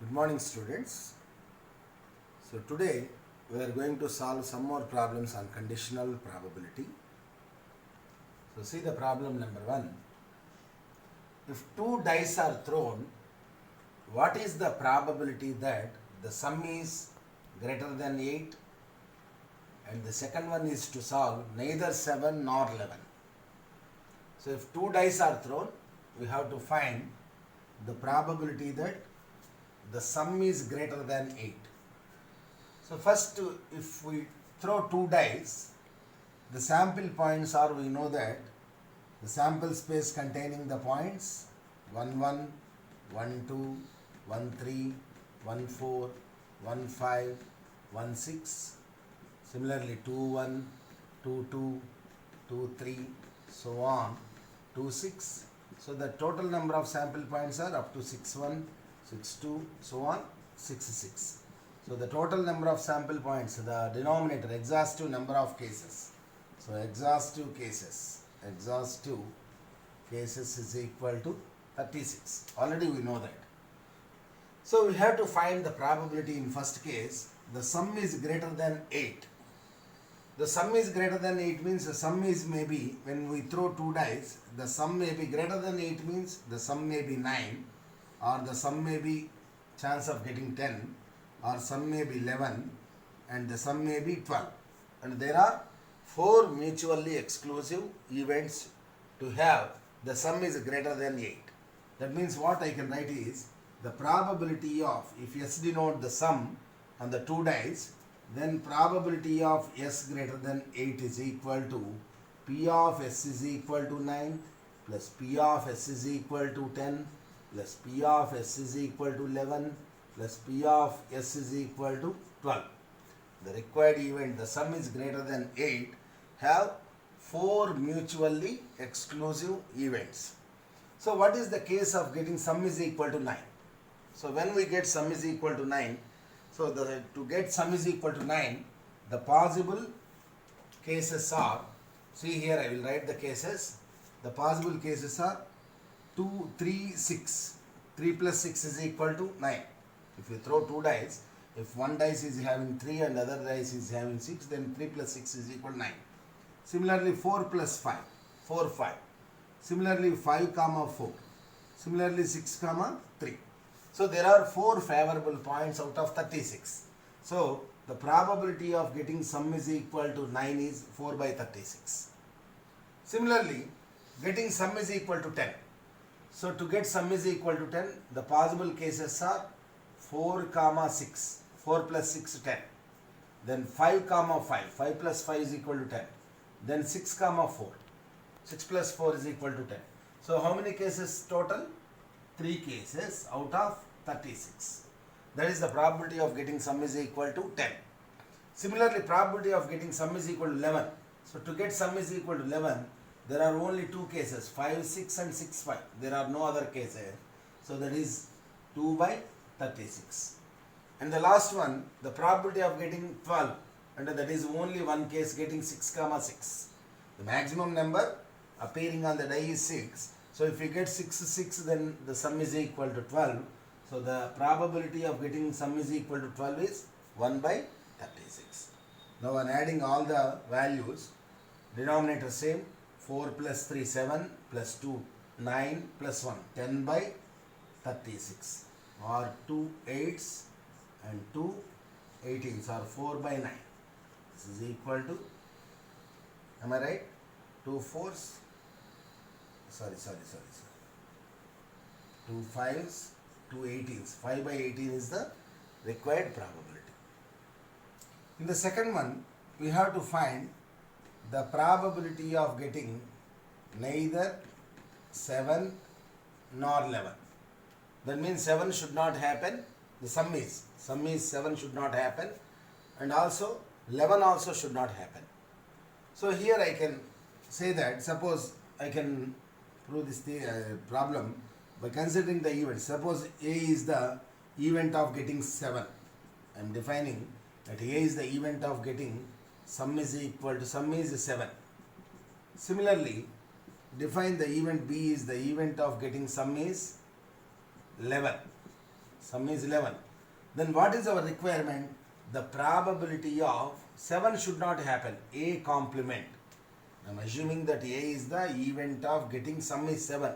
Good morning, students. So today we are going to solve some more problems on conditional probability. So see the problem number 1. If two dice are thrown, what is the probability that the sum is greater than 8? And the second one is to solve neither 7 nor 11. So if two dice are thrown, we have to find the probability that the sum is greater than 8. So first, if we throw two dice, the sample points are, we know that the sample space containing the points 1 1, 1 2, 1 3, 1 4, 1 5, 1 6, similarly 2 1, 2 2, 2 3, so on, 2 6. So the total number of sample points are up to 6 1, 6 2, so on, 6 6. So the total number of sample points, the denominator, exhaustive number of cases. So exhaustive cases is equal to 36. Already we know that. So we have to find the probability in first case. The sum is greater than 8. The sum is greater than 8 means the sum is maybe, when we throw two dice, the sum may be greater than 8 means the sum may be 9, or the sum may be chance of getting 10, or sum may be 11, and the sum may be 12. And there are 4 mutually exclusive events to have the sum is greater than 8. That means what I can write is the probability of, if S denote the sum on the two dice, then probability of S greater than 8 is equal to P of S is equal to 9 plus P of S is equal to 10 plus P of S is equal to 11 plus P of S is equal to 12. The required event, the sum is greater than 8, have 4 mutually exclusive events. So what is the case of getting sum is equal to 9? So when we get sum is equal to 9, so to get sum is equal to 9, the possible cases are, see here I will write the cases. The possible cases are 2, 3, 6. 3 plus 6 is equal to 9. If you throw two dice, if one dice is having 3 and other dice is having 6, then 3 plus 6 is equal to 9. Similarly 4 plus 5, 4, 5. Similarly 5 comma 4. Similarly 6 comma 3. So there are 4 favorable points out of 36. So the probability of getting sum is equal to 9 is 4 by 36. Similarly, getting sum is equal to 10. So to get sum is equal to 10, the possible cases are 4 comma 6. 4 plus 6, 10. Then 5 comma 5. 5 plus 5 is equal to 10. Then 6 comma 4. 6 plus 4 is equal to 10. So how many cases total? 3 cases out of 36. That is the probability of getting sum is equal to 10. Similarly, probability of getting sum is equal to 11. So to get sum is equal to 11, there are only 2 cases, 5 6 and 6 5. There are no other cases. So that is 2 by 36. And the last one, the probability of getting 12, and that is only one case, getting 6 comma 6. The maximum number appearing on the die is 6. So if you get 6 6, then the sum is equal to 12. So the probability of getting sum is equal to 12 is 1 by 36. Now on adding all the values, denominator same, 4 plus 3 7 plus 2 9 plus 1 10 by 36, or 2 8s and 2 18s, or 4 by 9. This is equal to, am I right? 2 4s, sorry. 2 5s, 2 18s. 5 by 18 is the required probability. In the second one, we have to find the probability of getting neither 7 nor 11. That means 7 should not happen. The sum is 7 should not happen, and also 11 also should not happen. So here I can say that, suppose I can prove this problem by considering the event. Suppose A is the event of getting 7. I am defining that A is the event of getting sum is equal to, sum is 7. Similarly, define the event B is the event of getting sum is 11. Sum is 11. Then what is our requirement? The probability of 7 should not happen. A complement. I am assuming that A is the event of getting sum is 7.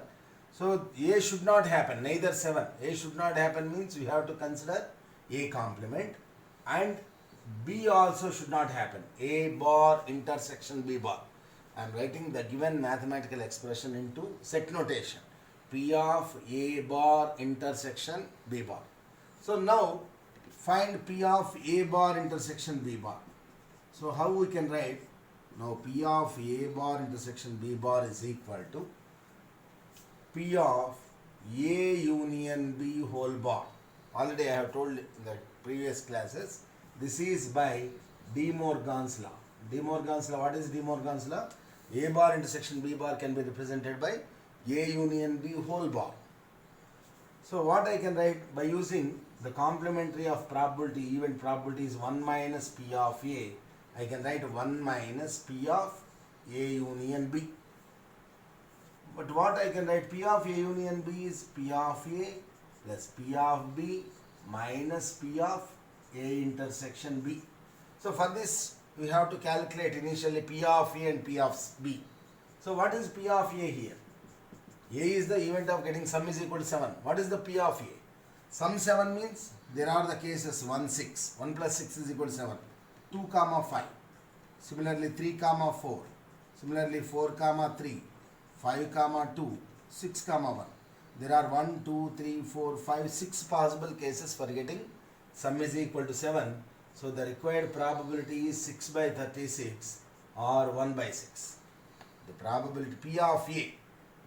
So A should not happen, neither 7. A should not happen means we have to consider A complement, and B also should not happen. A bar intersection B bar. I am writing the given mathematical expression into set notation. P of A bar intersection B bar. So now find P of A bar intersection B bar. So how we can write? Now P of A bar intersection B bar is equal to P of A union B whole bar. Already I have told in the previous classes, this is by De Morgan's law. De Morgan's law, what is De Morgan's law? A bar intersection B bar can be represented by A union B whole bar. So what I can write by using the complementary of probability, event probability is 1 minus P of A. I can write 1 minus P of A union B. But what I can write, P of A union B is P of A plus P of B minus P of A intersection B. So for this we have to calculate initially P of A and P of B. So what is P of A here? A is the event of getting sum is equal to 7. What is the P of A? Sum 7 means there are the cases 1, 6. 1 plus 6 is equal to 7. 2 comma 5. Similarly 3 comma 4. Similarly 4 comma 3. 5 comma 2. 6 comma 1. There are 1, 2, 3, 4, 5, 6 possible cases for getting sum is equal to 7. So the required probability is 6 by 36 or 1 by 6. The probability P of A.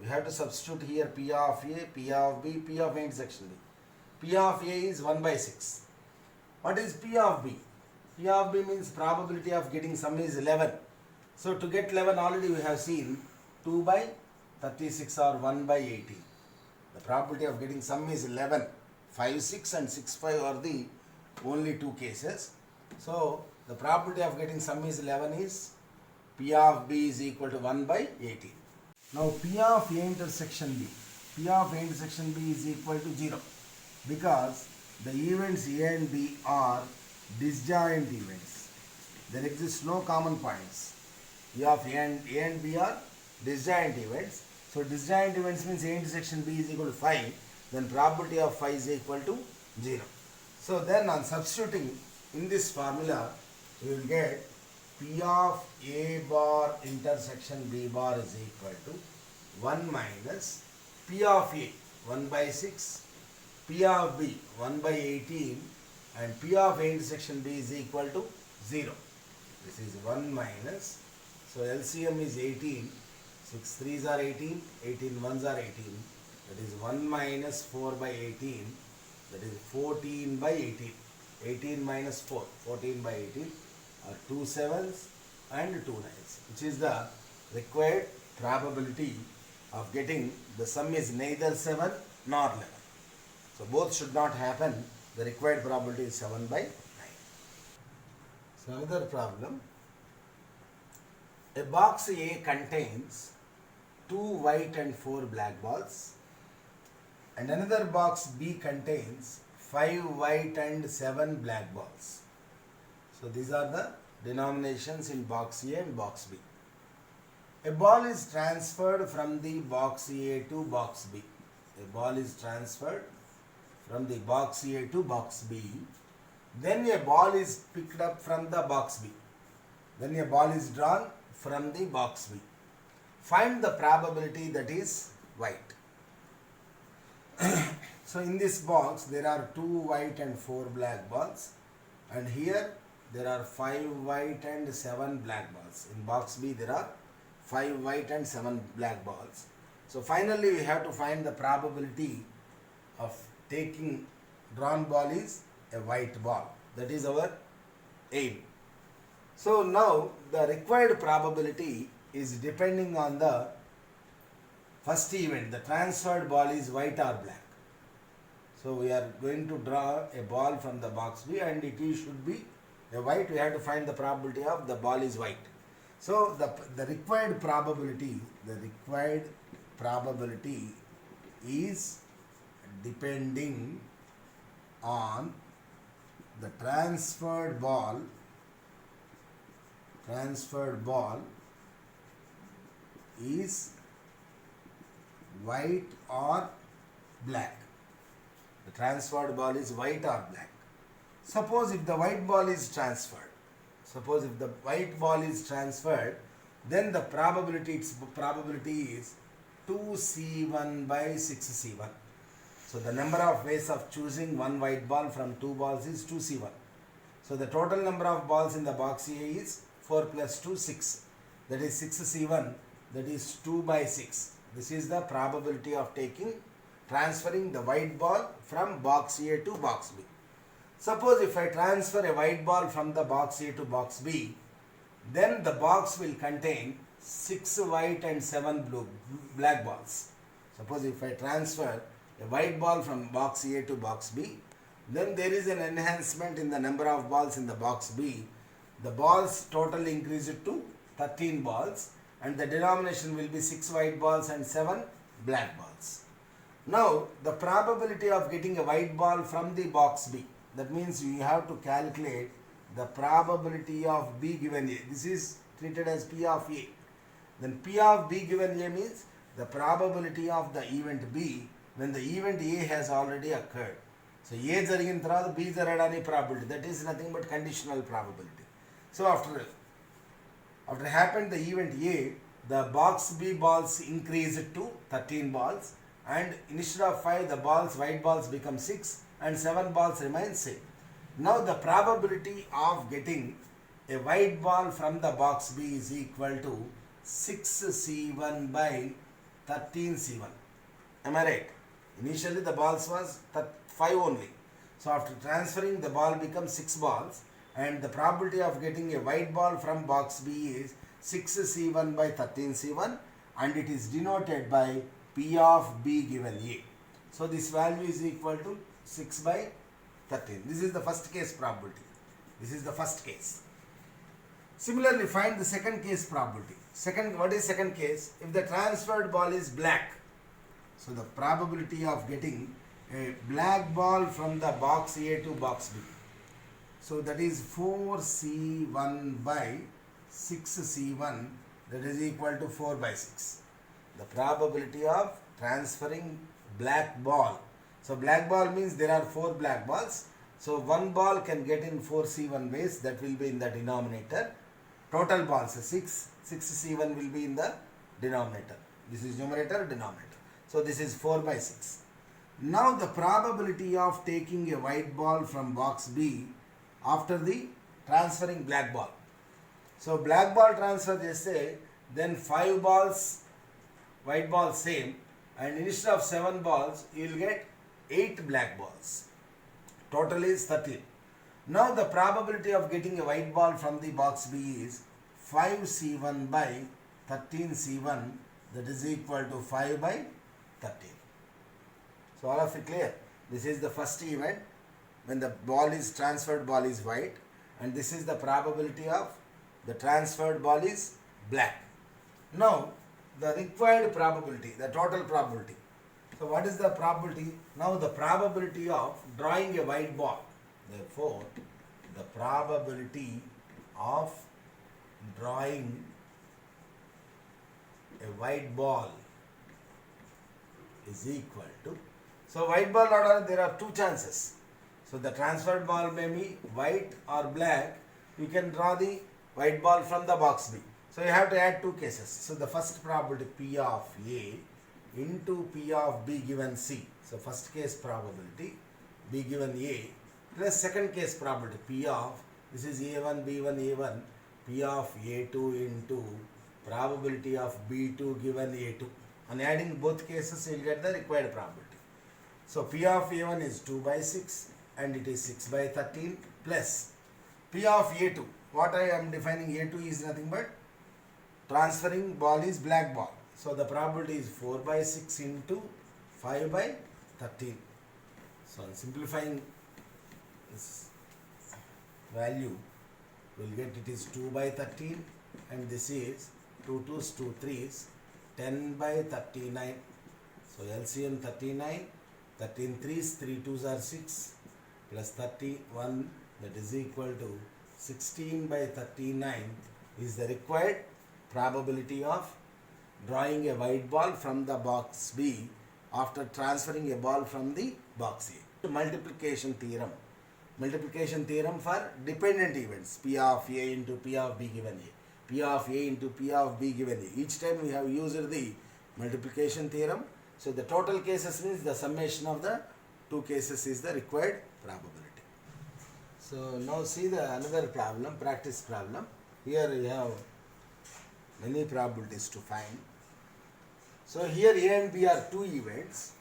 We have to substitute here P of A, P of B, P of A intersection B. P of A is 1 by 6. What is P of B? P of B means probability of getting sum is 11. So to get 11 already we have seen 2 by 36 or 1 by 18. The probability of getting sum is 11. 5, 6 and 6, 5 are the only two cases. So the probability of getting sum is 11 is P of B is equal to 1 by 18. Now P of A intersection B. P of A intersection B is equal to 0 because the events A and B are disjoint events. There exists no common points. P of A and B are disjoint events. So disjoint events means A intersection B is equal to 5. Then probability of 5 is equal to 0. So then on substituting in this formula, we will get P of A bar intersection B bar is equal to 1 minus P of A 1 by 6, P of B 1 by 18 and P of A intersection B is equal to 0. This is 1 minus, so LCM is 18, 6 3s are 18, 18 1s are 18, that is 1 minus 4 by 18, that is 14 by 18, 18 minus 4, 14 by 18 are 2 7s and 2 9s, which is the required probability of getting the sum is neither 7 nor 11. So both should not happen. The required probability is 7 by 9. So another problem. A box A contains 2 white and 4 black balls, and another box B contains 5 white and 7 black balls. So these are the denominations in box A and box B. A ball is transferred from the box A to box B. A ball is transferred from the box A to box B. Then a ball is picked up from the box B. Then a ball is drawn from the box B. Find the probability that is white. So in this box there are 2 white and 4 black balls, and here there are 5 white and 7 black balls. In box B there are 5 white and 7 black balls. So finally we have to find the probability of taking drawn ball is a white ball. That is our aim. So now the required probability is depending on the first event. The transferred ball is white or black. So we are going to draw a ball from the box B and it should be a white. We have to find the probability of the ball is white. So the required probability is depending on the transferred ball is white or black. The transferred ball is white or black. Suppose if the white ball is transferred, then the probability is 2C1 by 6C1. So the number of ways of choosing one white ball from two balls is 2C1. So the total number of balls in the box A is 4 plus 2, 6. That is 6C1, that is 2 by 6. This is the probability of transferring the white ball from box A to box B. Suppose if I transfer a white ball from the box A to box B, then the box will contain 6 white and 7 black balls. Suppose if I transfer a white ball from box A to box B, then there is an enhancement in the number of balls in the box B. The balls total increased to 13 balls and the denomination will be 6 white balls and 7 black balls. Now the probability of getting a white ball from the box B, that means you have to calculate the probability of B given A. This is treated as P of A. Then P of B given A means the probability of the event B when the event A has already occurred. So A jarigin tarvata B jaragani probability, that is nothing but conditional probability. So after happened the event A, the box B balls increased to 13 balls and instead of 5 the white balls become 6 and 7 balls remain same. Now the probability of getting a white ball from the box B is equal to 6C1 by 13C1. Am I right? Initially the balls was 5 only. So after transferring the ball becomes 6 balls and the probability of getting a white ball from box B is 6C1 by 13C1 and it is denoted by P of B given A. So this value is equal to 6 by 13. This is the first case probability. This is the first case. Similarly, find the second case probability. What is second case? If the transferred ball is black, so the probability of getting a black ball from the box A to box B. So that is 4C1 by 6C1, that is equal to 4 by 6. The probability of transferring black ball. So black ball means there are 4 black balls. So one ball can get in 4C1 ways, that will be in the denominator. Total balls 6, 6C1 will be in the denominator. This is numerator, denominator. So this is 4 by 6. Now the probability of taking a white ball from box B after the transferring black ball. So black ball transfer cheste, then 5 balls, white balls same, and instead of 7 balls, you will get 8 black balls. Total is 13. Now the probability of getting a white ball from the box B is 5C1 by 13C1, that is equal to 5 by 13. So all of it clear? This is the first event when the ball is transferred, ball is white, and this is the probability of the transferred ball is black. Now the required probability, the total probability. So what is the probability? Now the probability of drawing a white ball. Therefore, the probability of drawing a white ball is equal to, so white ball order, there are 2 chances. So the transferred ball may be white or black. You can draw the white ball from the box B. So you have to add 2 cases. So the first probability P of A into P of B given C. So first case probability B given A plus second case probability P of, this is A1, B1, A1, P of A2 into probability of B2 given A2. On adding both cases, you will get the required probability. So P of A1 is 2 by 6 and it is 6 by 13 plus P of A2. What I am defining A2 is nothing but transferring ball is black ball. So the probability is 4 by 6 into 5 by 13. So on simplifying this value, we will get it is 2 by 13 and this is 2 2s, 2 3s, 10 by 39. So LCM 39, 13 3s, 3 2s are 6, plus 31, that is equal to 16 by 39 is the required probability of drawing a white ball from the box B after transferring a ball from the box A. Multiplication theorem. Multiplication theorem for dependent events. P of A into P of B given A. P of A into P of B given A. Each time we have used the multiplication theorem. So the total cases means the summation of the two cases is the required probability. So now see the another problem, practice problem. Here we have many probabilities to find. So here A and B are two events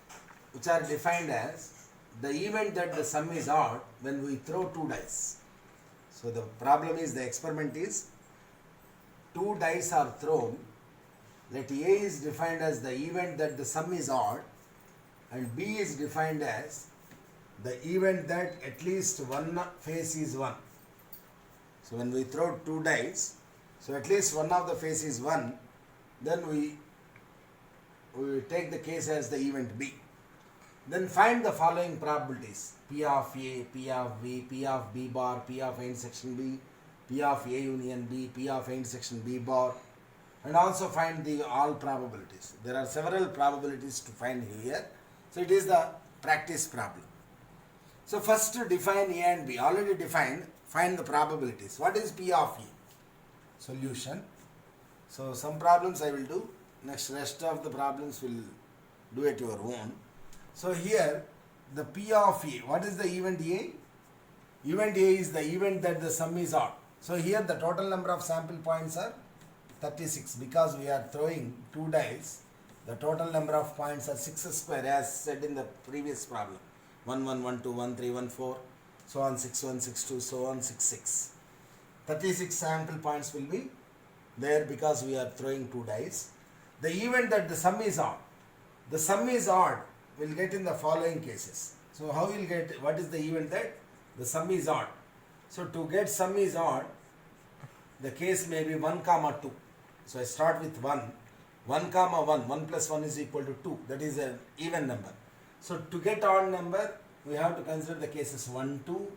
which are defined as the event that the sum is odd when we throw two dice. So the problem is, the experiment is, two dice are thrown. Let A is defined as the event that the sum is odd and B is defined as the event that at least one face is 1. So when we throw two dice, so at least one of the face is 1, then we take the case as the event B. Then find the following probabilities: P of A, P of B, P of B bar, P of A intersection B, P of A union B, P of A intersection B bar, and also find the all probabilities. There are several probabilities to find here. So it is the practice problem. So first to define A and B, already defined, find the probabilities. What is P of A? Solution. So some problems I will do, next rest of the problems will do at your own. So here the P of A, what is the event A? Event A is the event that the sum is odd. So here the total number of sample points are 36 because we are throwing two dice. The total number of points are 6 square as said in the previous problem. 1, 1, 1, 2, 1, 3, 1, 4, so on 6, 1, 6, 2, so on 6, 6. 36 sample points will be there because we are throwing two dice. The event that the sum is odd. The sum is odd will get in the following cases. So how will get, what is the event that the sum is odd? So to get sum is odd, the case may be 1, 2. So I start with 1. 1, 1. 1 plus 1 is equal to 2. That is an even number. So to get odd number, we have to consider the cases 1, 2,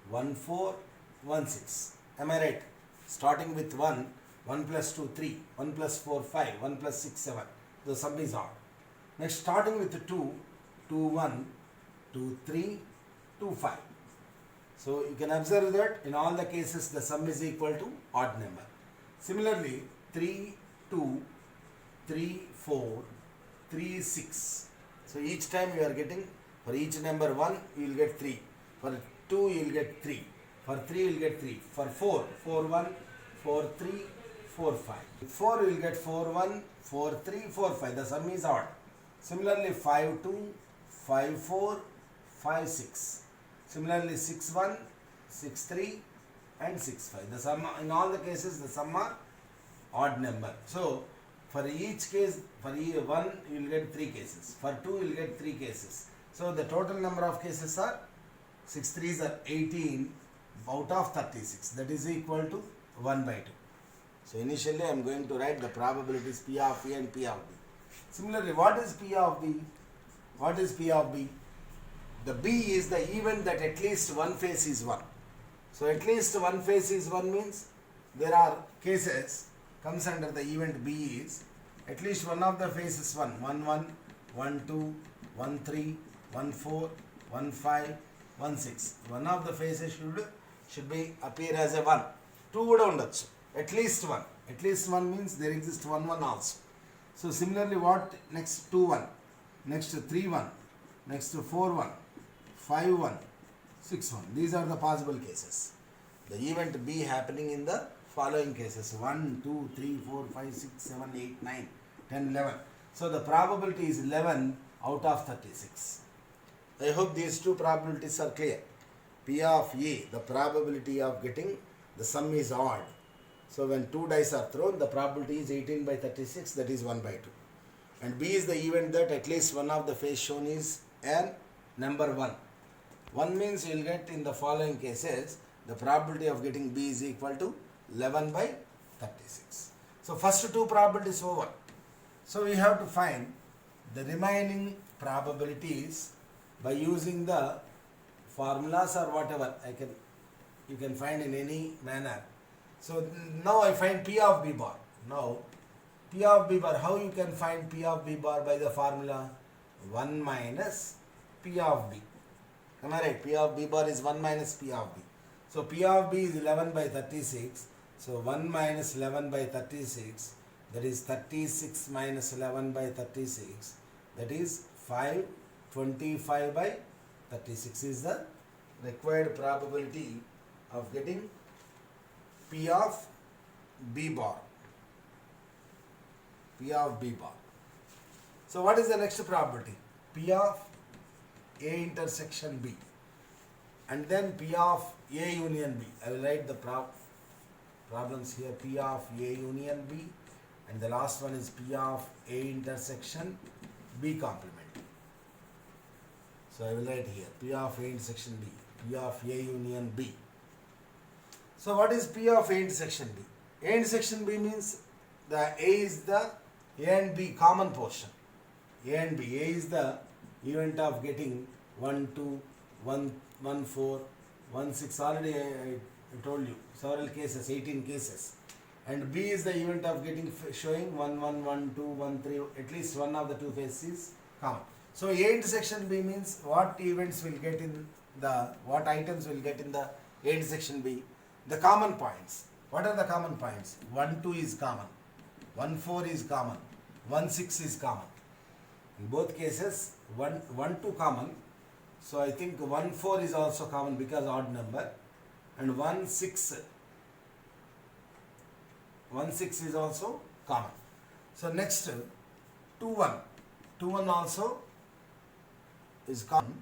1, 4, 1, 6. Am I right? Starting with 1, 1 plus 2, 3. 1 plus 4, 5. 1 plus 6, 7. The sum is odd. Next, starting with 2, 2, 1, 2, 3, 2, 5. So you can observe that in all the cases the sum is equal to odd number. Similarly, 3, 2, 3, 4, 3, 6. So each time you are getting, for each number 1 you will get 3. For 2 you will get 3. For 3 you will get 3. For 4, 4, 1, 4, 3, 4, 5. 4 you will get 4, 1, 4, 3, 4, 5. The sum is odd. Similarly, 5, 2, 5, 4, 5, 6. Similarly, 6, 1, 6, 3 and 6, 5. The sum, in all the cases, the sum are odd number. So, for each case, for 1 you will get 3 cases. For 2 you will get 3 cases. So, the total number of cases are 6 3s are 18 out of 36. That is equal to 1 by 2. So, initially I am going to write the probabilities P of A and P of B. Similarly, what is P of B? What is P of B? The B is the event that at least one face is 1. So at least one face is 1 means there are cases comes under the event B is at least one of the faces 1. 1, 1, 1, 2, 1, 3, 1, 4, 1, 5, 1, 6. One of the faces should be appear as a 1. 2 would ఉండొచ్చు. At least 1. At least 1 means there exists 1, 1 also. So similarly, what next 2, 1, next 3, 1, next 4, 1, 5, 1, 6, 1. These are the possible cases. The event B happening in the following cases 1, 2, 3, 4, 5, 6, 7, 8, 9, 10, 11. So the probability is 11 out of 36. I hope these two probabilities are clear. P of A, the probability of getting the sum is odd. So when two dice are thrown, the probability is 18 by 36, that is 1 by 2. And B is the event that at least one of the face shown is an number 1. 1 means you will get in the following cases, the probability of getting B is equal to 11 by 36. So first two probabilities over. So we have to find the remaining probabilities by using the formulas or whatever you can find in any manner. So now I find P of B bar. Now P of B bar, how you can find P of B bar? By the formula 1 minus P of B. Am I right? P of B bar is 1 minus P of B. So P of B is 11 by 36. So 1 minus 11 by 36, that is 36 minus 11 by 36, that is 525 by 36 is the required probability of getting P of B bar. P of B bar. So what is the next probability? P of A intersection B. And then P of A union B. I will write the problems here. P of A union B. And the last one is P of A intersection B complement. So I will write here P of A intersection B. P of A union B. So what is P of A intersection B? A intersection B means the A is the A and B common portion. A and B. A is the event of getting 1, 2, 1, 1, 4, 1, 6. Already I told you several cases, 18 cases. And B is the event of getting showing 1, 1, 1, 2, 1, 3. At least one of the two faces is common. So A intersection B means what events will get in the, what items will get in the A intersection B? The common points. What are the common points? 1, 2 is common. 1, 4 is common. 1, 6 is common. In both cases, 1, 2 common. So I think 1, 4 is also common because odd number. And 1, 6 is also common. So next 2, 1. 2, 1 also is common.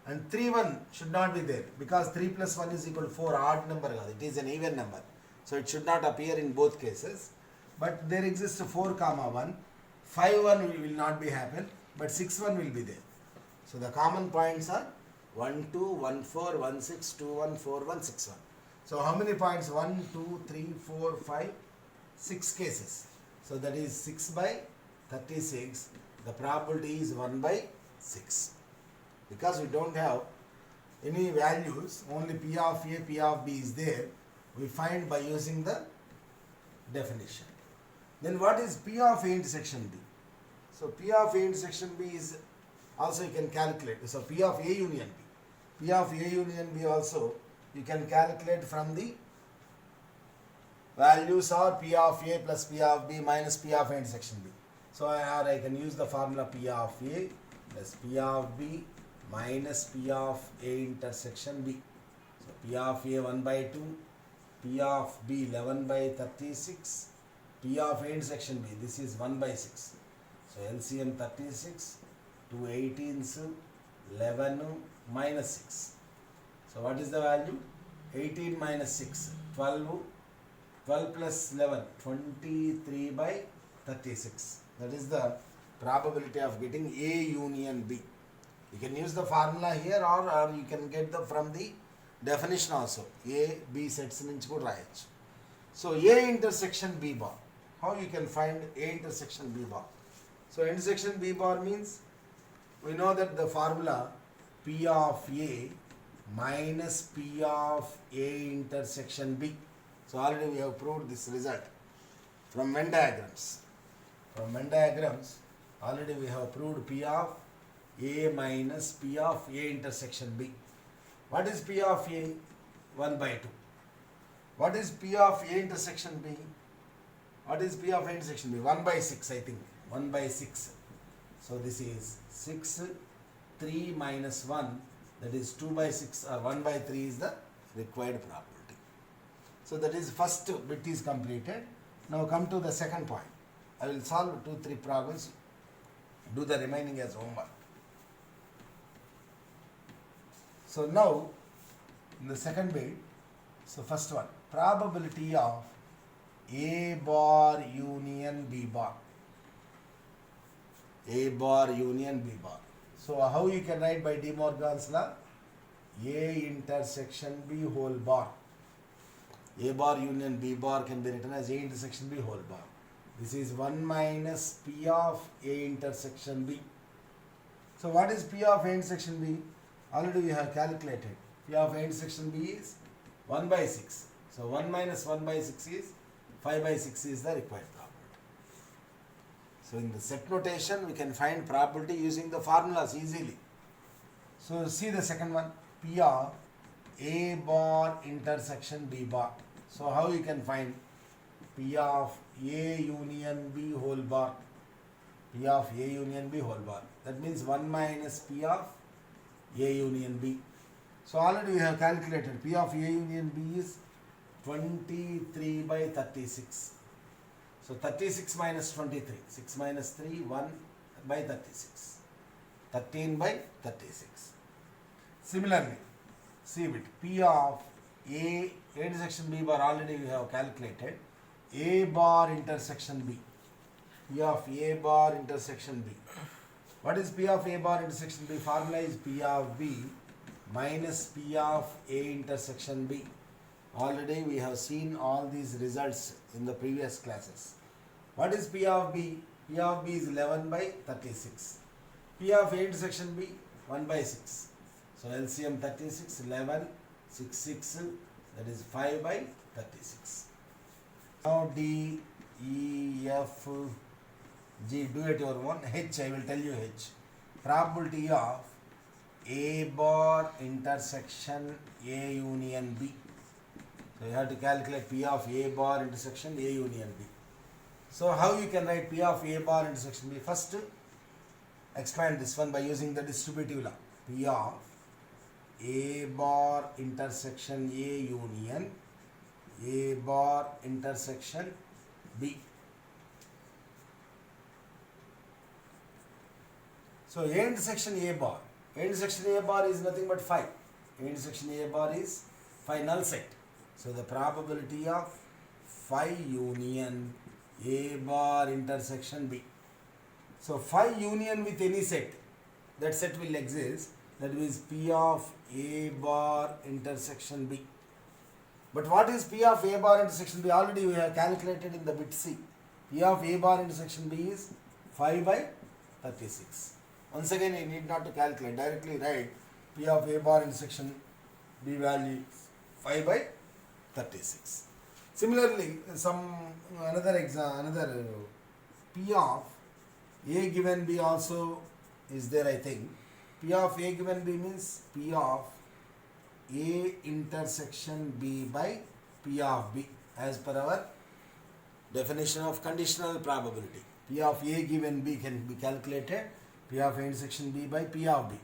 And 3, 1 should not be there because 3 plus 1 is equal to 4, odd number. It is an even number. So it should not appear in both cases. But there exists 4, 1. 5, 1 will not be happen, but 6, 1 will be there. So the common points are 1, 2, 1, 4, 1, 6, 2, 1, 4, 1, 6, 1. So how many points? 1, 2, 3, 4, 5, 6 cases. So that is 6 by 36. The probability is 1 by 6. Because we don't have any values, only P of A, P of B is there, we find by using the definition. Then what is P of A intersection B? So P of A intersection B is also you can calculate. So P of A union B. P of A union B also you can calculate from the values are P of A plus P of B minus P of A intersection B. So I can use the formula P of A plus P of B minus P of A intersection B. So P of A 1 by 2, P of B 11 by 36, P of A intersection B, this is 1 by 6. So LCM 36, 2 18s, 11 minus 6. So what is the value? 18 minus 6, 12, 12 plus 11, 23 by 36. That is the probability of getting A union B. You can use the formula here or you can get the from the definition also. A, B sets nunchi kuda rayachu. So A intersection B bar. How you can find A intersection B bar? So intersection B bar means we know that the formula P of A minus P of A intersection B. So already we have proved this result from Venn diagrams. From Venn diagrams already we have proved P of A minus P of A intersection B. What is P of A? 1 by 2. What is P of A intersection B? What is P of A intersection B? 1 by 6 I think. 1 by 6. So this is 6, 3 minus 1, that is 2 by 6 or 1 by 3 is the required probability. So that is first bit is completed. Now come to the second point. I will solve 2-3 problems. Do the remaining as homework. So now in the second bit, so first one, probability of A bar union B bar. A bar union B bar. So how you can write by De Morgan's law? A intersection B whole bar. A bar union B bar can be written as A intersection B whole bar. This is 1 minus P of A intersection B. So what is P of A intersection B? Already we have calculated. P of A intersection B is 1 by 6. So 1 minus 1 by 6 is 5 by 6 is the required probability. So in the set notation we can find probability using the formulas easily. So see the second one, P of A bar intersection B bar. So how you can find P of A union B whole bar? P of A union B whole bar. That means 1 minus P of A union B. So already we have calculated P of A union B is 23 by 36. So 36 minus 23. 6 minus 3, 1 by 36. 13 by 36. Similarly, see it. P of A intersection B bar already we have calculated. A bar intersection B. P of A bar intersection B. What is P of A bar intersection B? Formula is P of B minus P of A intersection B. Already we have seen all these results in the previous classes. What is P of B? P of B is 11 by 36. P of A intersection B 1 by 6. So LCM 36, 11, 6, 6, that is 5 by 36. Now D, E, F, G, do it your own. H, I will tell you H. Probability of A bar intersection A union B. So you have to calculate P of A bar intersection A union B. So how you can write P of A bar intersection B? First, expand this one by using the distributive law. P of A bar intersection A union A bar intersection B. So A intersection A bar. A intersection A bar is nothing but 5. A intersection A bar is 5 null set. So the probability of 5 union A bar intersection B. So 5 union with any set, that set will exist. That is P of A bar intersection B. But what is P of A bar intersection B? Already we have calculated in the bit C. P of A bar intersection B is 5 by 36. Once again, you need not to calculate. Directly write P of A bar intersection B value is 5 by 36. Similarly, another P of A given B also is there, I think. P of A given B means P of A intersection B by P of B as per our definition of conditional probability. P of A given B can be calculated. P of A intersection B by P of B.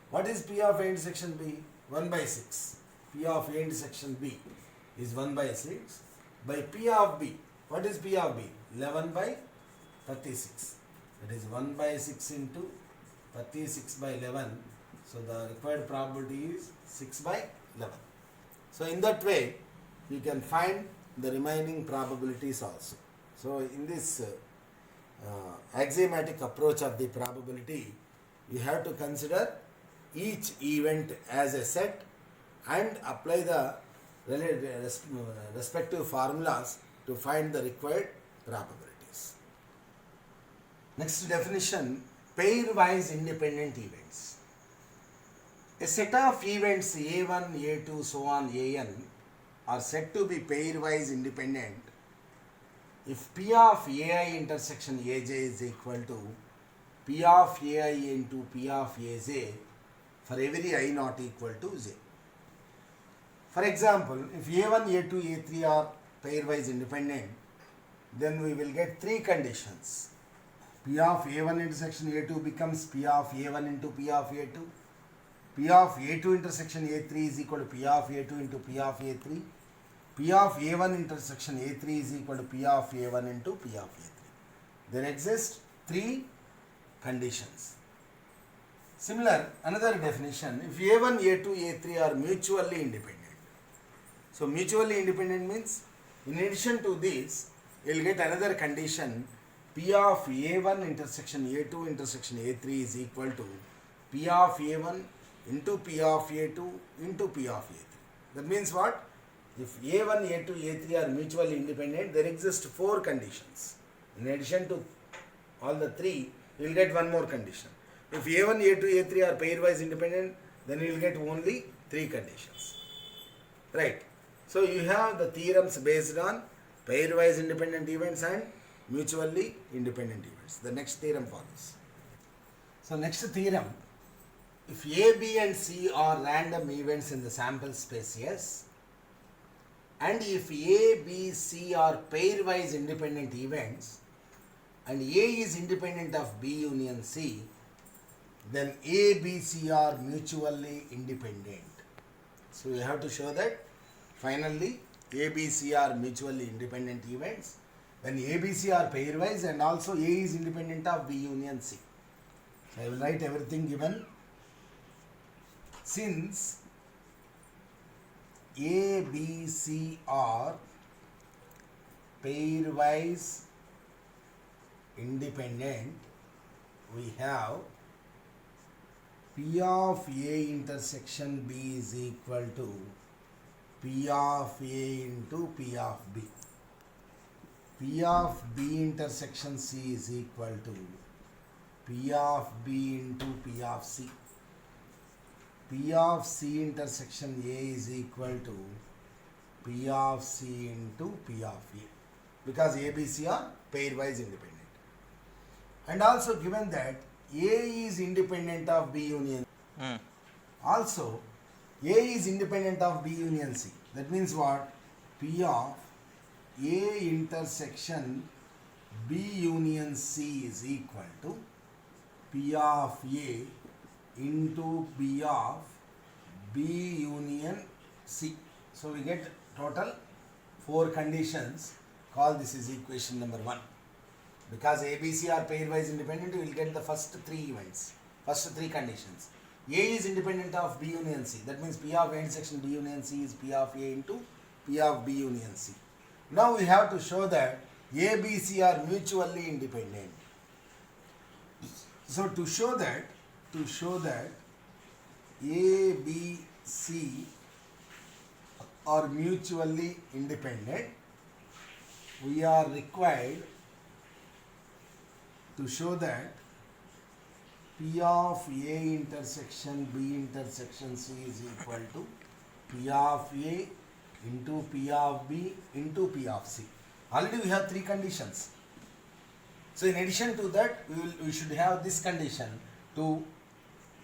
What is P of A intersection B? 1 by 6. P of A intersection B is 1 by 6 by P of B. What is P of B? 11 by 36. That is 1 by 6 into 36 by 11. So the required probability is 6 by 11. So in that way, you can find the remaining probabilities also. So in this axiomatic approach of the probability, you have to consider each event as a set and apply the respective formulas to find the required probabilities. Next definition, pairwise independent events. A set of events A1, A2, so on An are said to be pairwise independent if P of Ai intersection Aj is equal to P of Ai into P of Aj for every I not equal to j. For example, if A1, A2, A3 are pairwise independent, then we will get three conditions. P of A1 intersection A2 becomes P of A1 into P of A2. P of A2 intersection A3 is equal to P of A2 into P of A3. P of A1 intersection A3 is equal to P of A1 into P of A3. There exist three conditions. Similar, another definition, if A1, A2, A3 are mutually independent. So mutually independent means, in addition to this, you will get another condition, P of A1 intersection A2 intersection A3 is equal to P of A1 into P of A2 into P of A3. That means what? If A1, A2, A3 are mutually independent, there exist four conditions. In addition to all the three, you will get one more condition. If A1, A2, A3 are pairwise independent, then you will get only 3 conditions. Right. So you have the theorems based on pairwise independent events and mutually independent events. The next theorem follows. So next theorem, if A, B and C are random events in the sample space S, and if A, B, C are pairwise independent events, and A is independent of B union C, then A, B, C are mutually independent. So you have to show that finally A, B, C are mutually independent events, when A, B, C are pairwise, and also A is independent of B union C. So I will write everything given. Since A, B, C are pairwise independent, we have P of A intersection B is equal to P of A into P of B. P of B intersection C is equal to P of B into P of C. P of C intersection A is equal to P of C into P of A, because A, B, C are pairwise independent. And also given that A is independent of B union. Also, A is independent of B union C. That means what? P of A intersection B union C is equal to P of A into P of B union C. So we get total 4 conditions. Call this is equation number 1. Because A, B, C are pairwise independent, we will get the first 3 events, first 3 conditions. A is independent of B union C. That means P of A intersection B union C is P of A into P of B union C. Now we have to show that A, B, C are mutually independent. So to show that A, B, C are mutually independent, we are required to show that P of A intersection B intersection C is equal to P of A into P of B into P of C. Already we have 3 conditions. So in addition to that, we should have this condition to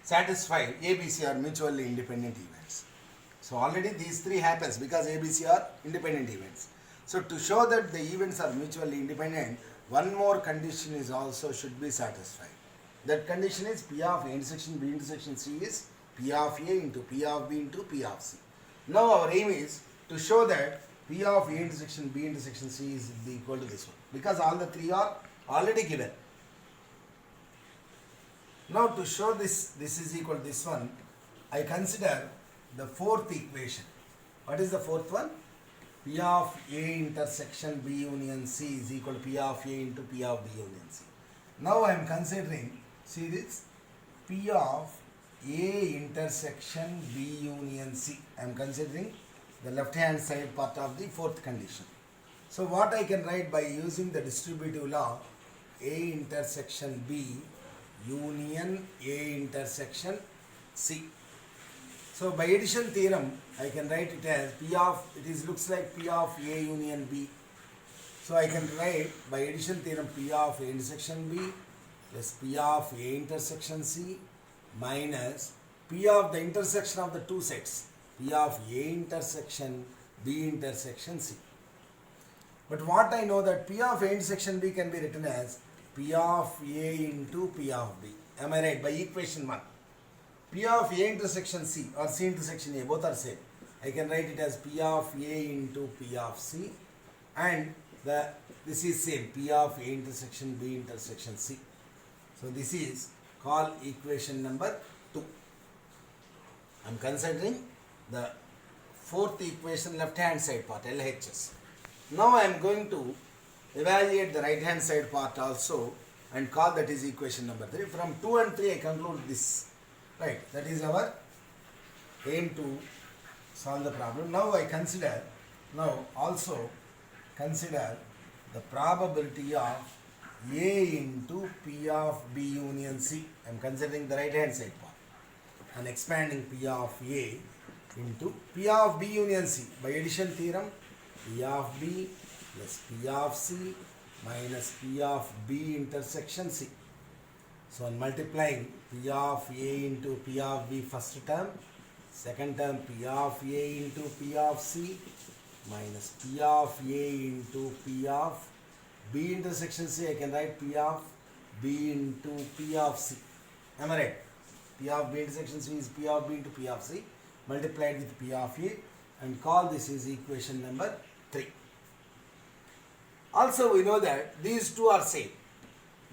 satisfy A, B, C are mutually independent events. So already these 3 happens because A, B, C are independent events. So to show that the events are mutually independent, one more condition is also should be satisfied. That condition is P of A intersection B intersection C is P of A into P of B into P of C. Now our aim is to show that P of A intersection B intersection C is equal to this one, because all the 3 are already given. Now to show this is equal to this one, I consider the 4th equation. What is the 4th one? P of A intersection B union C is equal to P of A into P of B union C. Now I am considering, see this, P of A intersection B union C. I am considering the left hand side part of the 4th condition. So what I can write by using the distributive law, A intersection B union A intersection C. So by addition theorem, I can write it as P of, looks like P of A union B. So I can write by addition theorem P of A intersection B plus P of A intersection C minus P of the intersection of the 2 sets, P of A intersection B intersection C. But what I know that P of A intersection B can be written as P of A into P of B. Am I right? By equation 1. P of A intersection C or C intersection A, both are same. I can write it as P of A into P of C, and this is same, P of A intersection B intersection C. So this is called equation number 2. I am considering the 4th equation left hand side part, LHS. Now I am going to evaluate the right hand side part also and call that is equation number 3. From 2 and 3 I conclude this. Right, that is our aim to solve the problem. Now also consider the probability of A into P of B union C. I am considering the right hand side part. and expanding P of A into P of B union C. By addition theorem, P of B plus P of C minus P of B intersection C. So on multiplying P of A into P of B first term, second term P of A into P of C minus P of A into P of B intersection C, I can write P of B into P of C. Am I right? P of B intersection C is P of B into P of C multiplied with P of A, and call this is equation number 3. Also we know that these two are same.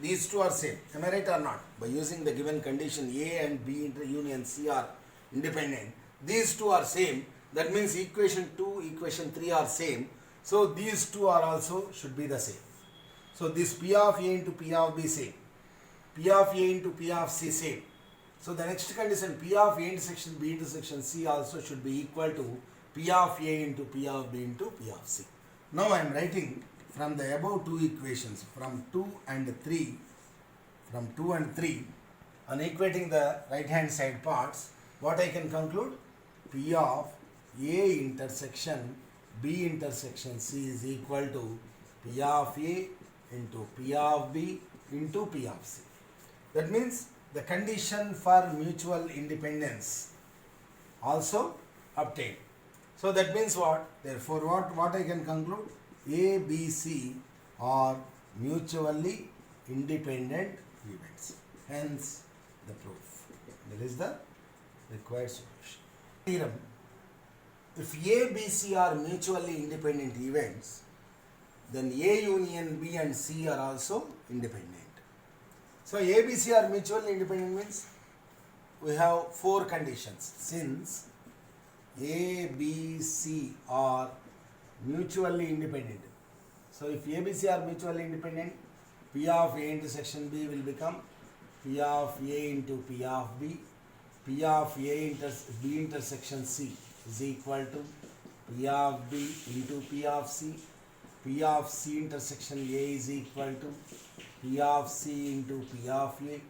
These two are same. Am I right or not? By using the given condition A and B inter union C are independent. These two are same. That means equation 2, equation 3 are same. So these two are also should be the same. So this P of A into P of B same. P of A into P of C same. So the next condition P of A intersection B intersection C also should be equal to P of A into P of B into P of C. Now I am writing from the above two equations from 2 and 3 on equating the right hand side parts, what I can conclude? P of A intersection B intersection C is equal to P of A into P of B into P of C. That means the condition for mutual independence also obtained. So that means what? Therefore what I can conclude? A, B, C are mutually independent events. Hence the proof. That is the required solution. Theorem. If A, B, C are mutually independent events, then A union B and C are also independent. So A, B, C are mutually independent means we have 4 conditions. Since A, B, C are mutually independent. So if A, B, C are mutually independent, P of A intersection B will become P of A into P of B. P of A B intersection C is equal to P of B into P of C. P of C intersection A is equal to P of C into P of A.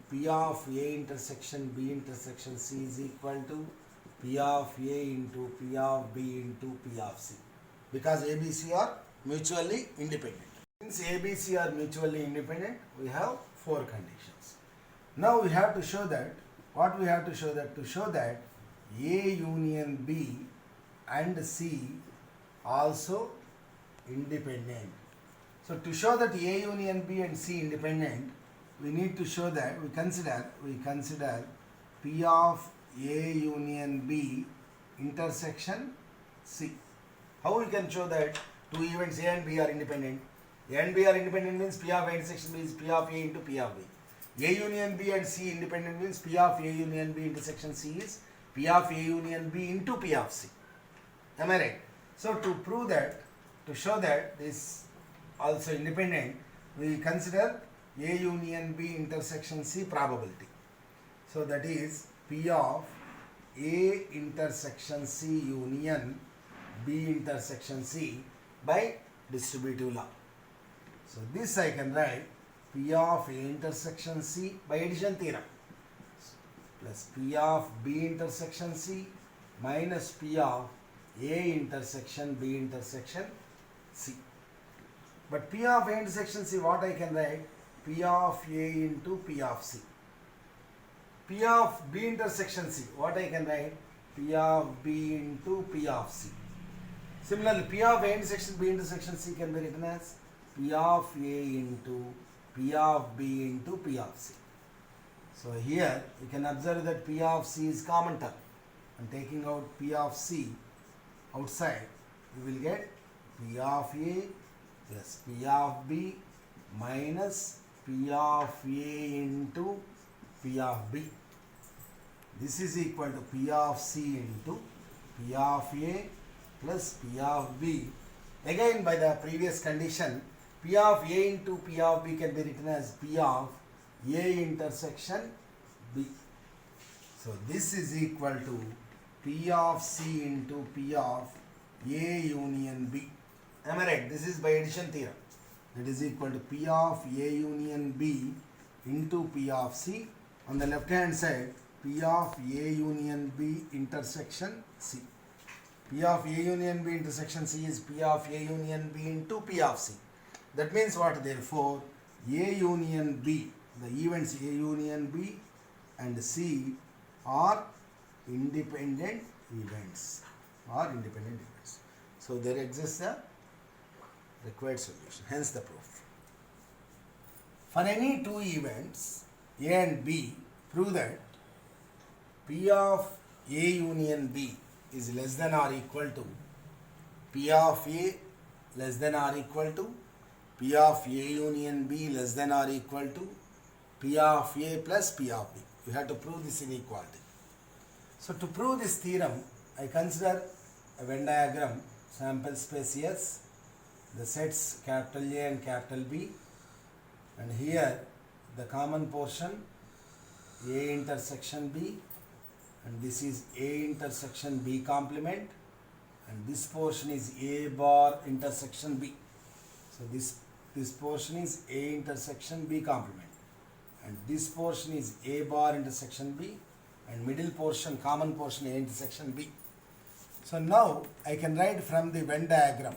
P of A intersection B intersection C is equal to P of A into P of B into P of C. Because A, B, C are mutually independent. Since A, B, C are mutually independent, we have 4 conditions. Now we have to show that, what we have to show that? To show that A union B and C also independent. So to show that A union B and C independent, we need to show that we consider P of A union B intersection C. How we can show that two events A and B are independent? A and B are independent means P of A intersection B is P of A into P of B. A union B and C independent means P of A union B intersection C is P of A union B into P of C. Am I right? So to prove that, to show that this also independent, we consider A union B intersection C probability. So that is P of A intersection C union B intersection C by distributive law. So this I can write P of A intersection C by addition theorem plus P of B intersection C minus P of A intersection B intersection C. But P of A intersection C, what I can write? P of A into P of C. P of B intersection C, what I can write? P of B into P of C. Similarly, P of A intersection B intersection C can be written as P of A into P of B into P of C. So here you can observe that P of C is common term. And taking out P of C outside, you will get P of A plus P of B minus P of A into P of B. This is equal to P of C into P of A plus P of B. Again, by the previous condition, P of A into P of B can be written as P of A intersection B. So this is equal to P of C into P of A union B. Am I right? This is by addition theorem. That is equal to P of A union B into P of C. On the left hand side, P of A union B intersection C. P of A union B intersection C is P of A union B into P of C. That means what? Therefore, A union B, the events A union B and C are independent events. So there exists a required solution. Hence the proof. For any two events A and B, prove that P of A union B is less than or equal to P of A less than or equal to P of A union B less than or equal to P of A plus P of B. You have to prove this inequality. So to prove this theorem, I consider a Venn diagram, sample space S, the sets capital A and capital B, and here the common portion A intersection B, and this is A intersection B complement, and this portion is A bar intersection B. So this portion is A intersection B complement, and this portion is A bar intersection B, and middle portion, common portion A intersection B. So now I can write from the Venn diagram.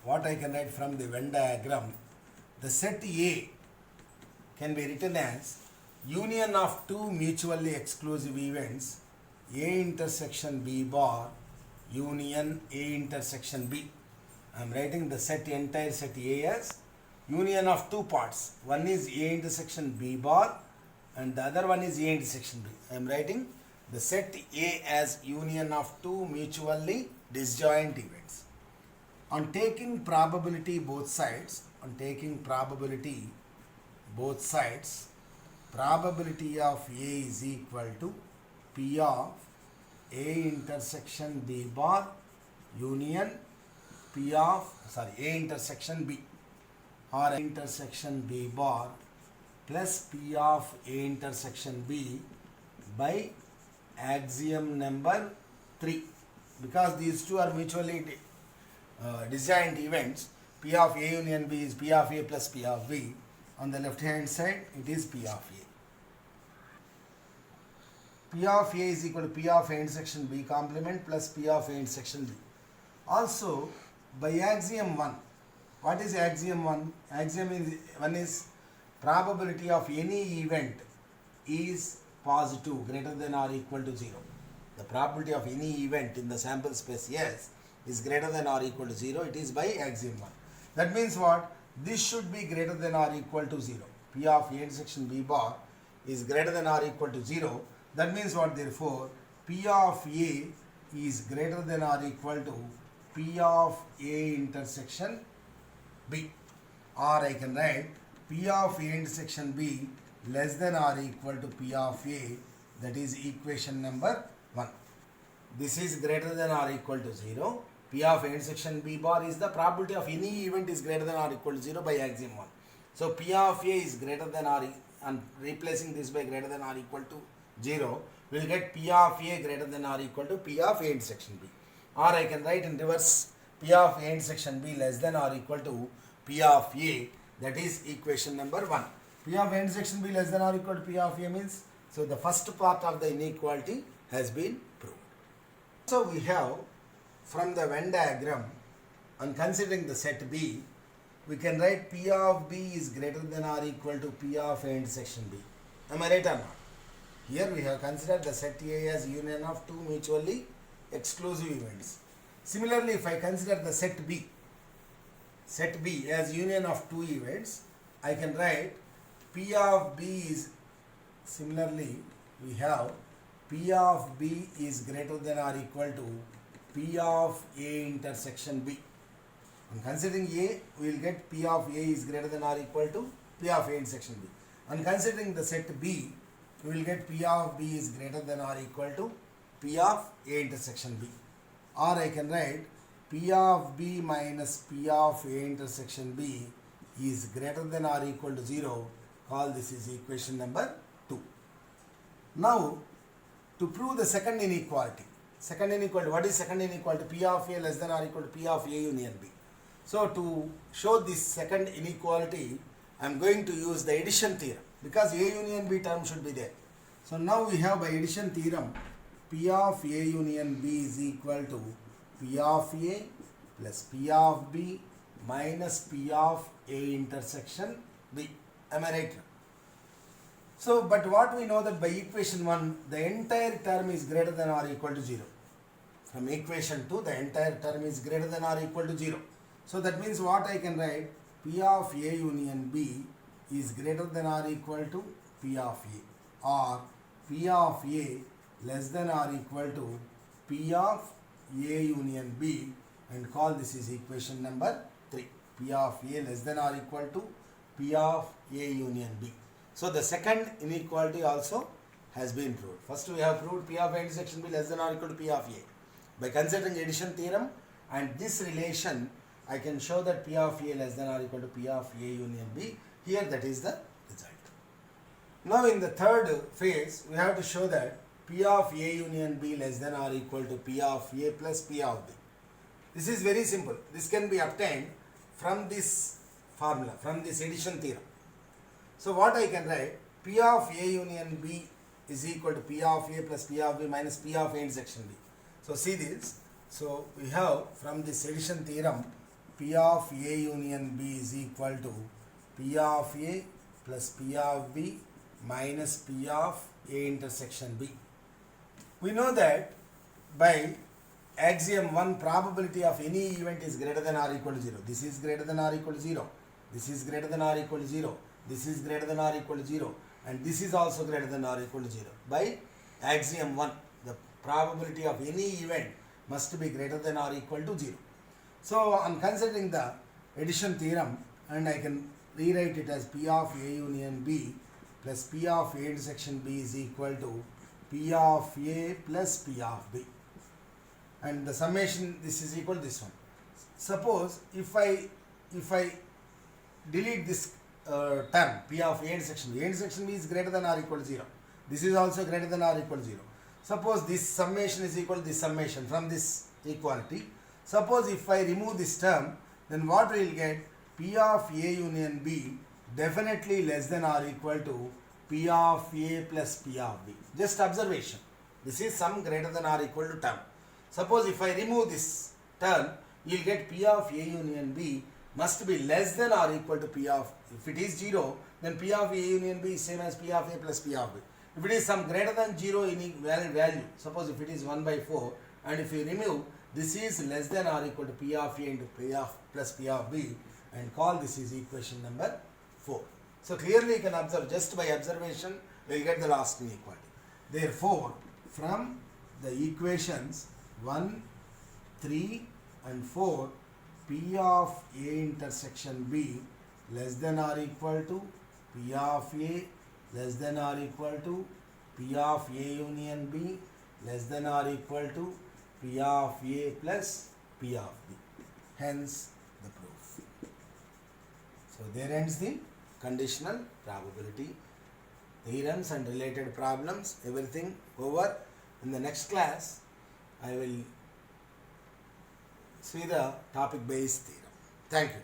What I can write from the Venn diagram, the set A can be written as union of two mutually exclusive events A intersection B bar union A intersection B. I am writing the set, entire set A as union of two parts. One is A intersection B bar and the other one is A intersection B. I am writing the set A as union of two mutually disjoint events. On taking probability both sides, probability of A is equal to P of A intersection B bar union A intersection B, or A intersection B bar plus P of A intersection B by axiom number 3. Because these two are mutually disjoint events, P of A union B is P of A plus P of B. On the left hand side, it is P of A. P of A is equal to P of A intersection B complement plus P of A intersection B. Also, by axiom 1, what is axiom 1? Axiom 1 is probability of any event is positive, greater than or equal to 0. The probability of any event in the sample space S is greater than or equal to 0. It is by axiom 1. That means what? This should be greater than or equal to 0. P of A intersection B bar is greater than or equal to 0. That means what? Therefore, P of A is greater than or equal to P of A intersection B. Or I can write P of A intersection B less than or equal to P of A, that is equation number 1. This is greater than or equal to 0. P of A intersection B bar is the probability of any event is greater than or equal to 0 by axiom 1. So P of A is greater than or, and replacing this by greater than or equal to 0, we will get P of A greater than or equal to P of A intersection B. Or I can write in reverse, P of A intersection B less than or equal to P of A, that is equation number 1. P of A intersection B less than or equal to P of A means, so the first part of the inequality has been proved. So we have from the Venn diagram, on considering the set B, we can write P of B is greater than or equal to P of A intersection B. Am I right or not? Here we have considered the set A as union of two mutually exclusive events. Similarly, if I consider the set B as union of two events, I can write P of B is, similarly we have P of B is greater than or equal to P of A intersection B. On considering A, we will get P of A is greater than or equal to P of A intersection B. On considering the set B, we will get P of B is greater than or equal to P of A intersection B. Or I can write P of B minus P of A intersection B is greater than or equal to 0. Call this is equation number 2. Now, to prove the second inequality. What is second inequality? P of A less than or equal to P of A union B. So, to show this second inequality, I am going to use the addition theorem because A union B term should be there. So now we have by addition theorem P of A union B is equal to P of A plus P of B minus P of A intersection B. Am I right? So, but what we know that by equation 1, the entire term is greater than or equal to 0. From equation 2, the entire term is greater than or equal to 0. So that means what I can write, P of A union B is greater than or equal to P of A, or P of A less than or equal to P of A union B, and call this is equation number 3. P of A less than or equal to P of A union B. So the second inequality also has been proved. First we have proved P of A intersection B less than or equal to P of A. By considering addition theorem and this relation, I can show that P of A less than or equal to P of A union B. Here that is the result. Now in the third phase, we have to show that P of A union B less than or equal to P of A plus P of B. This is very simple. This can be obtained from this formula, from this addition theorem. So what I can write, P of A union B is equal to P of A plus P of B minus P of A intersection B. So see this. So we have from this addition theorem, P of A union B is equal to P of A plus P of B minus P of A intersection B. We know that by axiom 1, probability of any event is greater than or equal to 0. This is greater than or equal to 0. This is greater than or equal to 0. This is greater than or equal to 0. And this is also greater than or equal to 0. By axiom 1, the probability of any event must be greater than or equal to 0. So I am considering the addition theorem, and I can rewrite it as P of A union B plus P of A intersection B is equal to P of A plus P of B. And the summation, this is equal to this one. Suppose if I delete this term P of A intersection B is greater than or equal to 0. This is also greater than or equal to 0. Suppose this summation is equal to this summation from this equality. Suppose if I remove this term, then what we will get, P of A union B definitely less than or equal to P of A plus P of B. Just observation. This is some greater than or equal to term. Suppose if I remove this term, you will get P of A union B must be less than or equal to P of, if it is 0, then P of A union B is same as P of A plus P of B. If it is some greater than 0 in value, suppose if it is 1 by 4, and if you remove, this is less than or equal to P of A into P of plus P of B, and call this is equation number 4. So clearly you can observe, just by observation we will get the last inequality. Therefore, from the equations 1, 3 and 4, P of A intersection B less than or equal to P of A less than or equal to P of A union B less than or equal to P of A plus P of B. Hence the proof. So there ends the conditional probability theorems and related problems, everything over. In the next class, I will see the topic based theorem. Thank you.